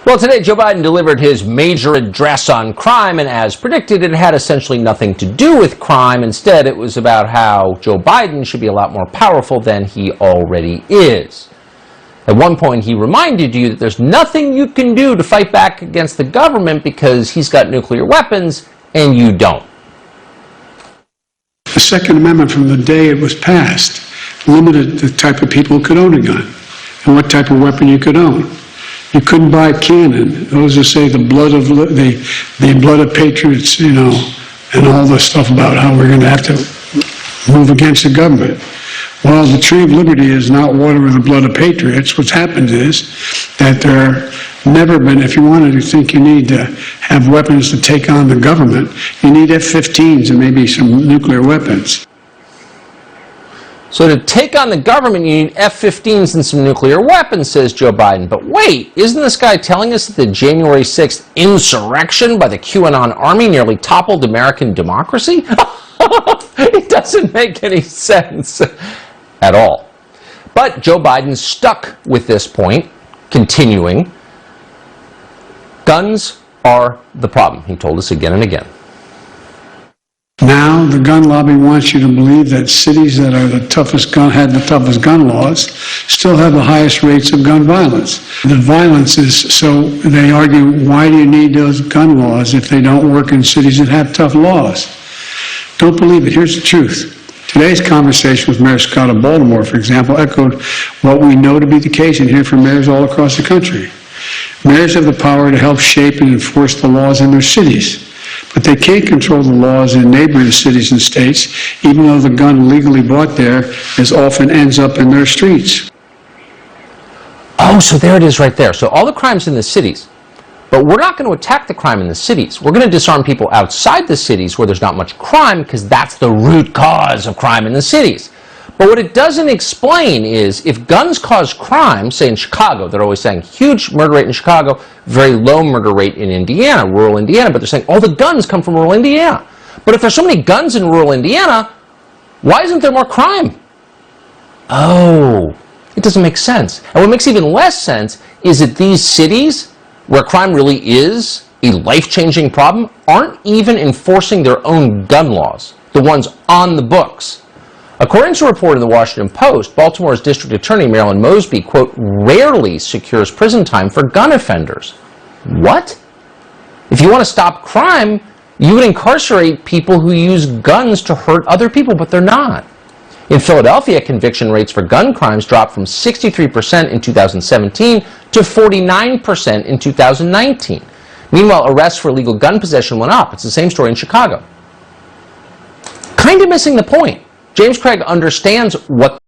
Well, today Joe Biden delivered his major address on crime, and as predicted, it had essentially nothing to do with crime. Instead, it was about how Joe Biden should be a lot more powerful than he already is. At one point, he reminded you that there's nothing you can do to fight back against the government because he's got nuclear weapons and you don't. The Second Amendment, from the day it was passed, limited the type of people who could own a gun and what type of weapon you could own. You couldn't buy a cannon. Those who say the blood of patriots, and all this stuff about how we're going to have to move against the government. Well, the tree of liberty is not water with the blood of patriots. What's happened is that there never been, if you wanted to think you need to have weapons to take on the government, you need F-15s and maybe some nuclear weapons. So to take on the government, you need F-15s and some nuclear weapons, says Joe Biden. But wait, isn't this guy telling us that the January 6th insurrection by the QAnon army nearly toppled American democracy? It doesn't make any sense at all. But Joe Biden stuck with this point, continuing. Guns are the problem, he told us again and again. Now, the gun lobby wants you to believe that cities that are had the toughest gun laws still have the highest rates of gun violence. The violence is, so they argue, why do you need those gun laws if they don't work in cities that have tough laws? Don't believe it. Here's the truth. Today's conversation with Mayor Scott of Baltimore, for example, echoed what we know to be the case and hear from mayors all across the country. Mayors have the power to help shape and enforce the laws in their cities. But they can't control the laws in neighboring cities and states, even though the gun legally bought there often ends up in their streets. Oh, so there it is right there. So all the crime's in the cities. But we're not going to attack the crime in the cities. We're going to disarm people outside the cities where there's not much crime, because that's the root cause of crime in the cities. But what it doesn't explain is if guns cause crime, say in Chicago, they're always saying huge murder rate in Chicago, very low murder rate in Indiana, rural Indiana, but they're saying all the guns come from rural Indiana. But if there's so many guns in rural Indiana, why isn't there more crime? Oh, it doesn't make sense. And what makes even less sense is that these cities, where crime really is a life-changing problem, aren't even enforcing their own gun laws, the ones on the books. According to a report in the Washington Post, Baltimore's District Attorney Marilyn Mosby, quote, rarely secures prison time for gun offenders. What? If you want to stop crime, you would incarcerate people who use guns to hurt other people, but they're not. In Philadelphia, conviction rates for gun crimes dropped from 63% in 2017 to 49% in 2019. Meanwhile, arrests for illegal gun possession went up. It's the same story in Chicago. Kind of missing the point. James Craig understands what